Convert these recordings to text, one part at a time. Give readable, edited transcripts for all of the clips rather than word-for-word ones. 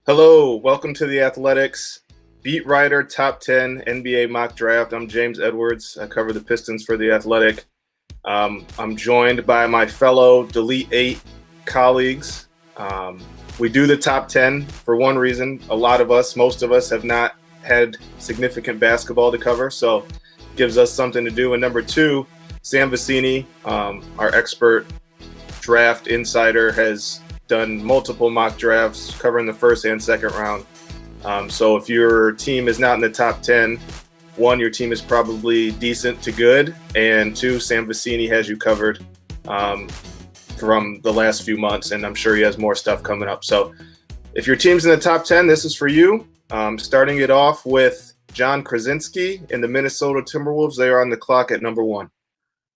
Hello, welcome to the Athletics Beat Writer Top 10 NBA Mock Draft. I'm James Edwards. I cover the Pistons for the Athletic. I'm joined by my fellow Delete 8 colleagues. We do the top 10 for one reason. Most of us have not had significant basketball to cover, so it gives us something to do. And number two, Sam Vecini, our expert draft insider, has done multiple mock drafts covering the first and second round. So if your team is not in the top 10, one, your team is probably decent to good, and two, Sam Vecini has you covered from the last few months, and I'm sure he has more stuff coming up. So if your team's in the top 10, this is for you. Starting it off with John Krasinski in the Minnesota Timberwolves. They are on the clock at number 1.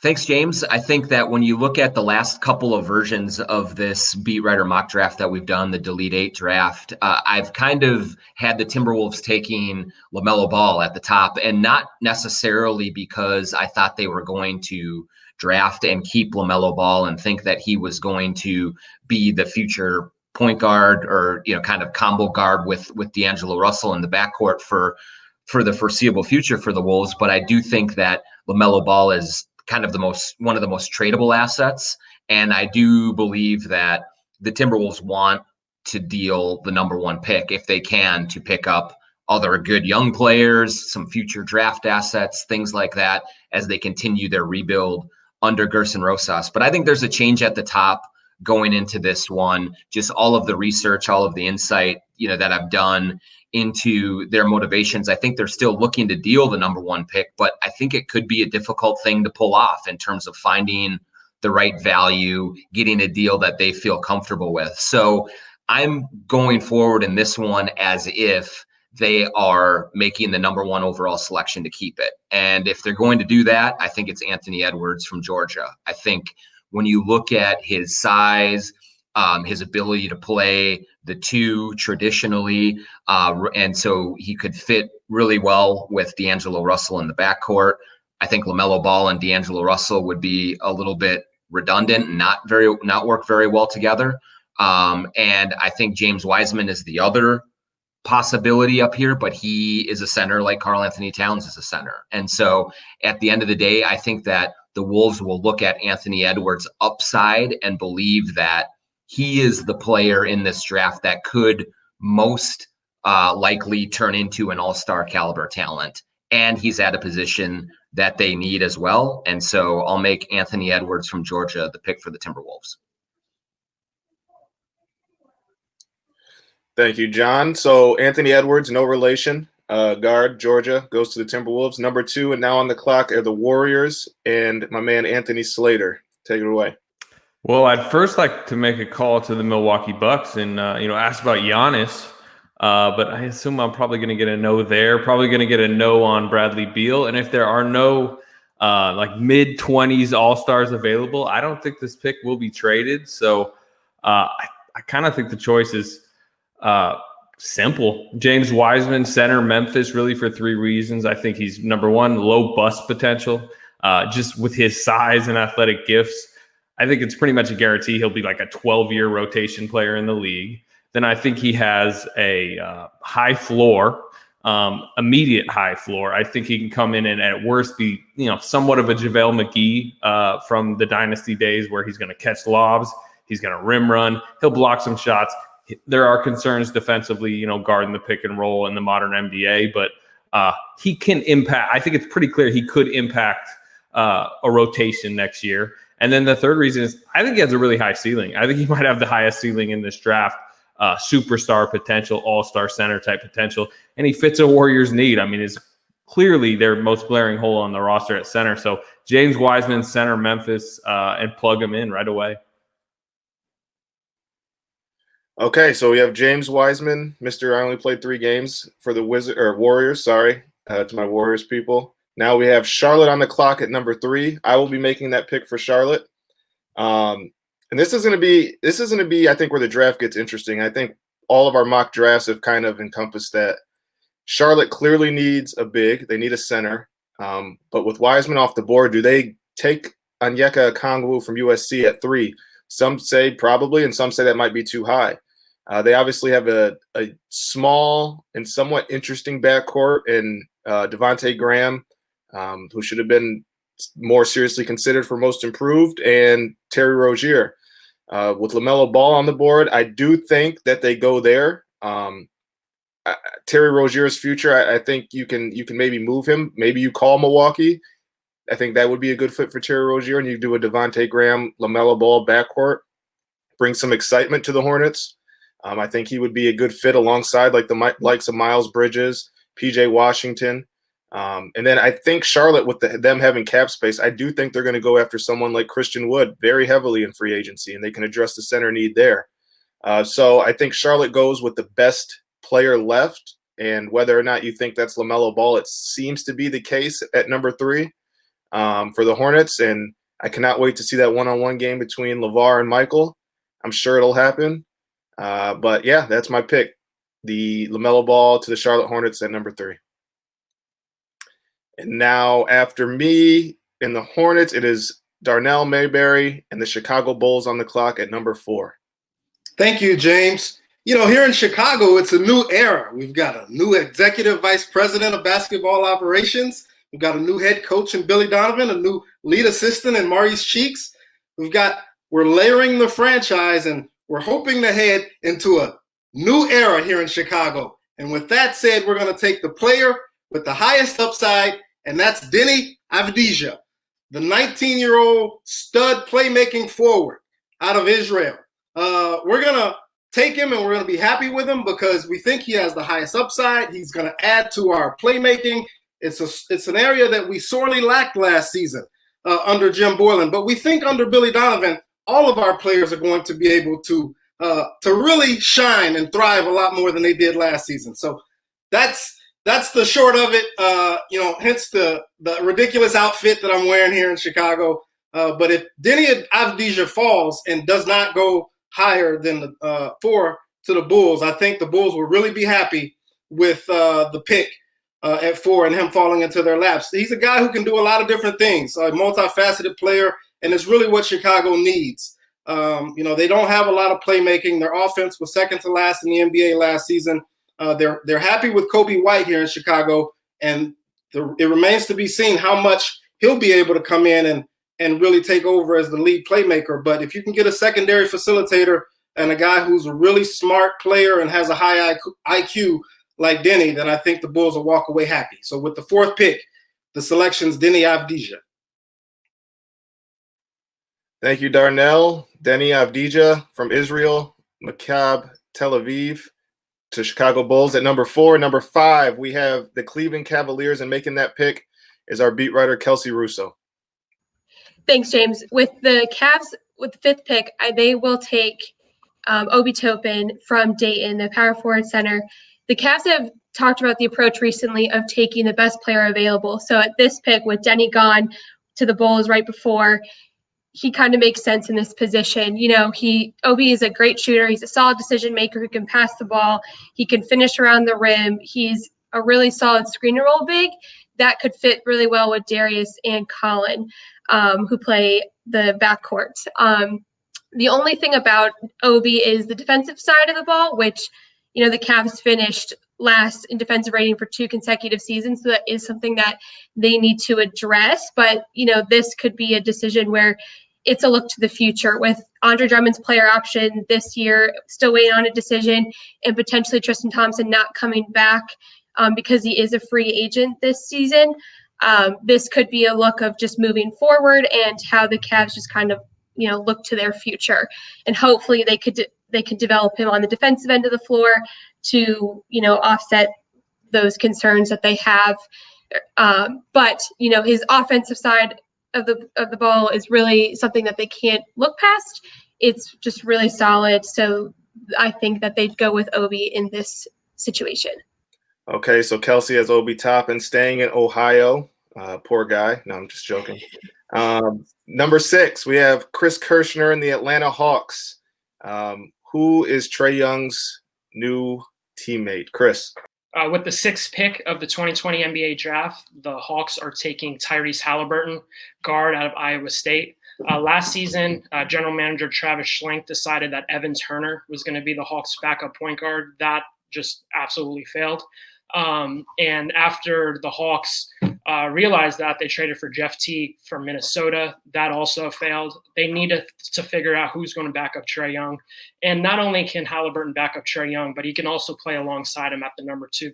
Thanks, James. I think that when you look at the last couple of versions of this beat writer mock draft that we've done, the Delete 8 draft, I've kind of had the Timberwolves taking LaMelo Ball at the top, and not necessarily because I thought they were going to draft and keep LaMelo Ball and think that he was going to be the future point guard or, kind of combo guard with D'Angelo Russell in the backcourt for the foreseeable future for the Wolves. But I do think that LaMelo Ball is kind of one of the most tradable assets. And I do believe that the Timberwolves want to deal the number 1 pick if they can, to pick up other good young players, some future draft assets, things like that, as they continue their rebuild under Gerson Rosas. But I think there's a change at the top going into this one. Just all of the research, all of the insight, that I've done into their motivations. I think they're still looking to deal the number 1 pick, but I think it could be a difficult thing to pull off in terms of finding the right value, getting a deal that they feel comfortable with. So I'm going forward in this one as if they are making the number 1 overall selection to keep it. And if they're going to do that, I think it's Anthony Edwards from Georgia. I think when you look at his size, his ability to play the 2 traditionally, and so he could fit really well with D'Angelo Russell in the backcourt. I think LaMelo Ball and D'Angelo Russell would be a little bit redundant and not work very well together. And I think James Wiseman is the other possibility up here, but he is a center like Karl Anthony Towns is a center. And so at the end of the day, I think that the Wolves will look at Anthony Edwards' upside and believe that he is the player in this draft that could most likely turn into an all-star caliber talent. And he's at a position that they need as well. And so I'll make Anthony Edwards from Georgia the pick for the Timberwolves. Thank you, John. So Anthony Edwards, no relation, guard, Georgia, goes to the Timberwolves. Number 2, and now on the clock are the Warriors and my man Anthony Slater. Take it away. Well, I'd first like to make a call to the Milwaukee Bucks and, ask about Giannis. But I assume I'm probably going to get a no there. Probably going to get a no on Bradley Beal. And if there are no mid-20s All-Stars available, I don't think this pick will be traded. So I kind of think the choice is simple. James Wiseman, center, Memphis, really for 3 reasons. I think he's, number 1, low bust potential, just with his size and athletic gifts. I think it's pretty much a guarantee he'll be like a 12-year rotation player in the league. Then I think he has a high floor, immediate high floor. I think he can come in and at worst be, somewhat of a JaVale McGee from the dynasty days, where he's going to catch lobs, he's going to rim run, he'll block some shots. There are concerns defensively, guarding the pick and roll in the modern NBA, but he can impact. I think it's pretty clear he could impact a rotation next year. And then the third reason is I think he has a really high ceiling. I think he might have the highest ceiling in this draft, superstar potential, all-star center type potential, and he fits a Warriors need. I mean, it's clearly their most glaring hole on the roster at center. So James Wiseman, center, Memphis, and plug him in right away. Okay, so we have James Wiseman, Mr. I only played 3 games for the Warriors. Sorry, to my Warriors people. Now we have Charlotte on the clock at number 3. I will be making that pick for Charlotte. And this is going to be, I think, where the draft gets interesting. I think all of our mock drafts have kind of encompassed that. Charlotte clearly needs a big. They need a center. But with Wiseman off the board, do they take Onyeka Okongwu from USC at 3? Some say probably, and some say that might be too high. They obviously have a small and somewhat interesting backcourt in Devontae Graham, who should have been more seriously considered for most improved, and Terry Rozier. With LaMelo Ball on the board, I do think that they go there. Terry Rozier's future, I think you can maybe move him. Maybe you call Milwaukee. I think that would be a good fit for Terry Rozier, and you do a Devontae Graham, LaMelo Ball backcourt, bring some excitement to the Hornets. I think he would be a good fit alongside like the likes of Miles Bridges, PJ Washington. And then I think Charlotte, with them having cap space, I do think they're going to go after someone like Christian Wood very heavily in free agency, and they can address the center need there. So I think Charlotte goes with the best player left, and whether or not you think that's LaMelo Ball, it seems to be the case at number 3 for the Hornets, and I cannot wait to see that one-on-one game between LeVar and Michael. I'm sure it'll happen. But yeah, that's my pick. The LaMelo Ball to the Charlotte Hornets at number 3. And now after me in the Hornets, it is Darnell Mayberry and the Chicago Bulls on the clock at number 4. Thank you, James. Here in Chicago, it's a new era. We've got a new executive vice president of basketball operations. We've got a new head coach in Billy Donovan, a new lead assistant in Maurice Cheeks. We're layering the franchise, and we're hoping to head into a new era here in Chicago. And with that said, we're going to take the player with the highest upside, and that's Deni Avdija, the 19-year-old stud playmaking forward out of Israel. We're going to take him, and we're going to be happy with him because we think he has the highest upside. He's going to add to our playmaking. It's an area that we sorely lacked last season under Jim Boylan. But we think under Billy Donovan, all of our players are going to be able to really shine and thrive a lot more than they did last season. So that's the short of it. Hence the ridiculous outfit that I'm wearing here in Chicago. But if Deni Avdija falls and does not go higher than 4 to the Bulls, I think the Bulls will really be happy with the pick at 4 and him falling into their laps. He's a guy who can do a lot of different things, a multifaceted player, and it's really what Chicago needs. They don't have a lot of playmaking. Their offense was second to last in the NBA last season. They're happy with Kobe White here in Chicago, and it remains to be seen how much he'll be able to come in and really take over as the lead playmaker. But if you can get a secondary facilitator and a guy who's a really smart player and has a high IQ like Deni, then I think the Bulls will walk away happy. So with the 4th pick, the selection's Deni Avdija. Thank you, Darnell. Deni Avdija from Israel, Maccabi Tel Aviv to Chicago Bulls at number 4. Number 5, we have the Cleveland Cavaliers, and making that pick is our beat writer, Kelsey Russo. Thanks, James. With the Cavs, with the 5th pick, they will take Obi Toppin from Dayton, the power forward center. The Cavs have talked about the approach recently of taking the best player available. So at this pick, with Deni gone to the Bulls right before, he kind of makes sense in this position. Obi is a great shooter. He's a solid decision maker who can pass the ball. He can finish around the rim. He's a really solid screen and roll big that could fit really well with Darius and Colin, who play the backcourt. The only thing about Obi is the defensive side of the ball, which, the Cavs finished last in defensive rating for 2 consecutive seasons. So that is something that they need to address. But, this could be a decision where it's a look to the future with Andre Drummond's player option this year, still waiting on a decision, and potentially Tristan Thompson not coming back because he is a free agent this season. This could be a look of just moving forward and how the Cavs just kind of, look to their future. And hopefully they could develop him on the defensive end of the floor to, offset those concerns that they have. But, his offensive side of the ball is really something that they can't look past. It's just really solid. So I think that they'd go with Obi in this situation. Okay, so Kelsey has Obi Toppin staying in Ohio. Poor guy. No, I'm just joking. Number 6, we have Chris Kirschner in the Atlanta Hawks. Who is Trae Young's new teammate? Chris. With the 6th pick of the 2020 NBA draft, the Hawks are taking Tyrese Haliburton, guard out of Iowa State. Last season, general manager Travis Schlenk decided that Evan Turner was going to be the Hawks' backup point guard. That just absolutely failed. And after the Hawks realized that, they traded for Jeff Teague from Minnesota. That also failed. They needed to figure out who's going to back up Trae Young. And not only can Haliburton back up Trae Young, but he can also play alongside him at the number two,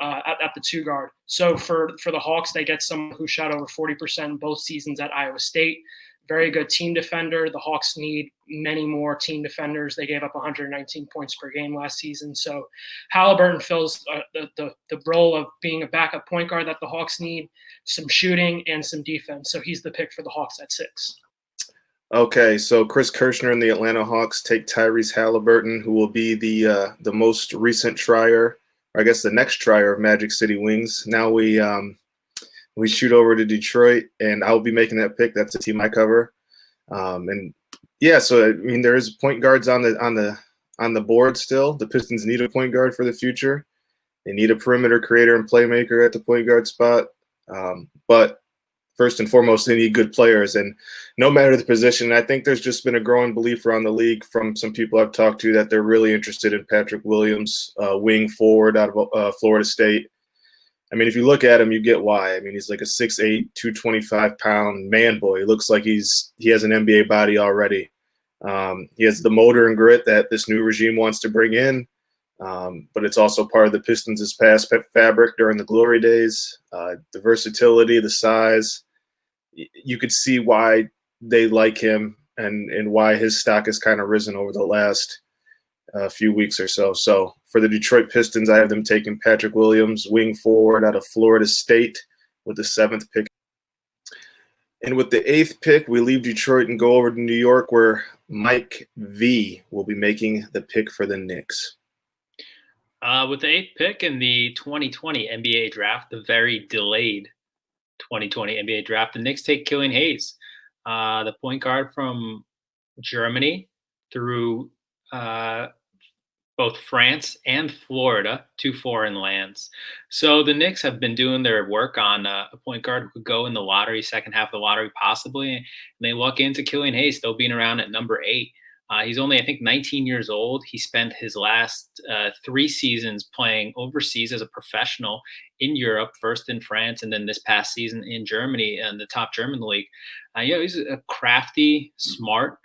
at the two guard. So for the Hawks, they get someone who shot over 40% in both seasons at Iowa State. Very good team defender. The Hawks need many more team defenders. They gave up 119 points per game last season. So Haliburton fills the role of being a backup point guard that the Hawks need, some shooting and some defense. So he's the pick for the Hawks at 6. Okay, so Chris Kirschner and the Atlanta Hawks take Tyrese Haliburton, who will be the most recent trier, or I guess the next trier of Magic City Wings. Now we shoot over to Detroit, and I'll be making that pick. That's the team I cover. And yeah, so I mean, there's point guards on the board still. The Pistons need a point guard for the future. They need a perimeter creator and playmaker at the point guard spot. But first and foremost, they need good players. And no matter the position, I think there's just been a growing belief around the league from some people I've talked to that they're really interested in Patrick Williams, wing forward out of Florida State. I mean, if you look at him, you get why. I mean, he's like a 6'8", 225-pound man boy. He looks like he has an NBA body already. He has the motor and grit that this new regime wants to bring in, but it's also part of the Pistons' past fabric during the glory days. The versatility, the size. You could see why they like him and why his stock has kind of risen over the last few weeks or so. So for the Detroit Pistons, I have them taking Patrick Williams, wing forward out of Florida State with the 7th pick. And with the 8th pick, we leave Detroit and go over to New York, where Mike V will be making the pick for the Knicks. With the 8th pick in the 2020 NBA draft, the very delayed 2020 NBA draft, the Knicks take Killian Hayes, the point guard from Germany through both France and Florida, 2 foreign lands. So the Knicks have been doing their work on a point guard who could go in the lottery, second half of the lottery possibly, and they luck into Killian Hayes, still being around at number 8. He's only, I think, 19 years old. He spent his last 3 seasons playing overseas as a professional in Europe, first in France, and then this past season in Germany, in the top German league. He's a crafty, smart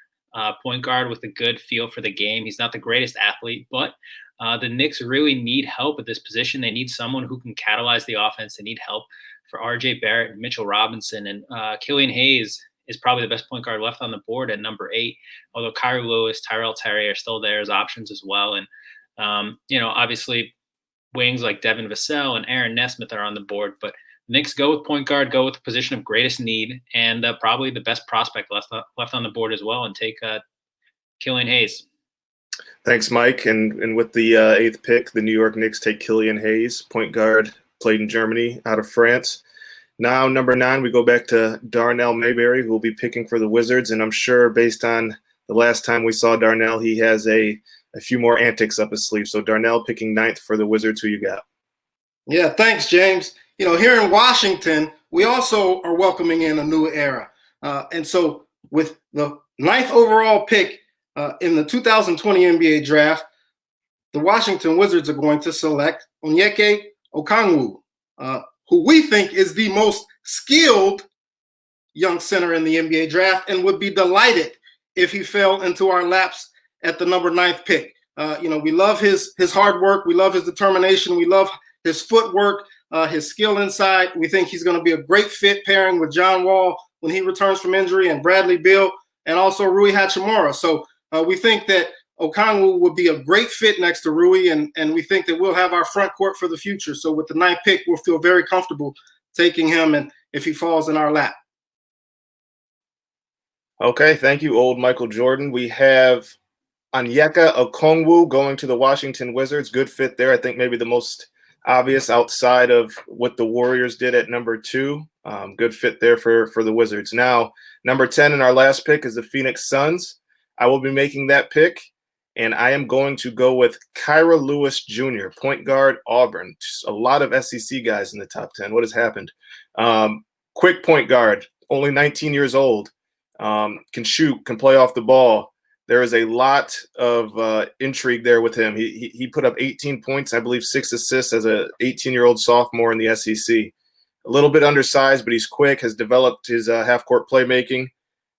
point guard with a good feel for the game. He's not the greatest athlete, but the Knicks really need help at this position. They need someone who can catalyze the offense. They need help for R.J. Barrett and Mitchell Robinson. And Killian Hayes is probably the best point guard left on the board at number 8, although Kyrie Lewis, Tyrell Terry are still there as options as well. And, obviously wings like Devin Vassell and Aaron Nesmith are on the board, but Knicks go with point guard, go with the position of greatest need, and probably the best prospect left on the board as well, and take Killian Hayes. Thanks, Mike. And with the 8th pick, the New York Knicks take Killian Hayes, point guard, played in Germany, out of France. Now, number 9, we go back to Darnell Mayberry, who will be picking for the Wizards. And I'm sure based on the last time we saw Darnell, he has a few more antics up his sleeve. So Darnell picking 9th for the Wizards. Who you got? Yeah, thanks, James. Here in Washington, we also are welcoming in a new era. And so with the 9th overall pick in the 2020 NBA draft, the Washington Wizards are going to select Onyeka Okongwu, who we think is the most skilled young center in the NBA draft and would be delighted if he fell into our laps at the number 9th pick. We love his hard work. We love his determination. We love his footwork. His skill inside. We think he's going to be a great fit pairing with John Wall when he returns from injury, and Bradley Beal, and also Rui Hachimura. So we think that Okongwu would be a great fit next to Rui, and we think that we'll have our front court for the future. So with the 9th pick, we'll feel very comfortable taking him, and if he falls in our lap. Okay, thank you, old Michael Jordan. We have Onyeka Okongwu going to the Washington Wizards. Good fit there. I think maybe the most obvious outside of what the Warriors did at number 2. Good fit there for the Wizards. Now, number 10 in our last pick is the Phoenix Suns. I will be making that pick, and I am going to go with Kyra Lewis Jr., point guard, Auburn. Just a lot of SEC guys in the top 10. What has happened? Quick point guard, only 19 years old. can shoot, can play off the ball. There is a lot of intrigue there with him. He put up 18 points, I believe 6 assists as a 18-year-old sophomore in the SEC. A little bit undersized, but he's quick, has developed his half-court playmaking.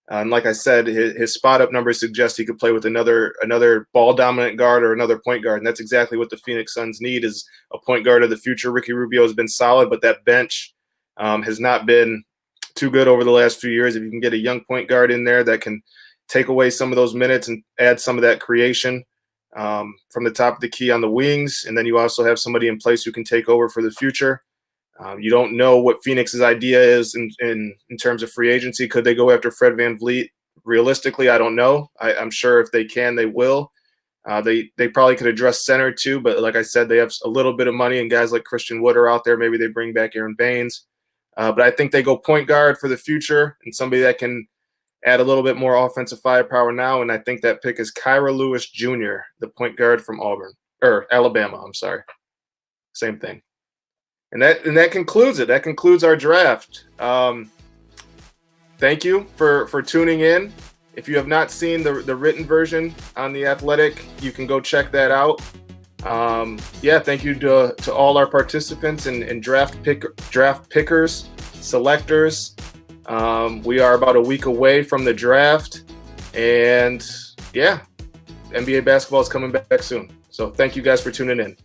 And like I said, his spot-up numbers suggest he could play with another ball-dominant guard or another point guard, and that's exactly what the Phoenix Suns need, is a point guard of the future. Ricky Rubio has been solid, but that bench has not been too good over the last few years. If you can get a young point guard in there that can take away some of those minutes and add some of that creation from the top of the key on the wings, and then you also have somebody in place who can take over for the future. You don't know what Phoenix's idea is in terms of free agency. Could they go after Fred VanVleet? Realistically, I don't know. I'm sure if they can, they will. They probably could address center too, but like I said, they have a little bit of money, and guys like Christian Wood are out there. Maybe they bring back Aaron Baines. But I think they go point guard for the future and somebody that can add a little bit more offensive firepower now. And I think that pick is Kyra Lewis Jr., the point guard from Alabama. I'm sorry. Same thing. And that concludes it. That concludes our draft. Thank you for tuning in. If you have not seen the written version on The Athletic, you can go check that out. Thank you to all our participants and draft pickers, selectors. We are about a week away from the draft, and NBA basketball is coming back soon. So thank you guys for tuning in.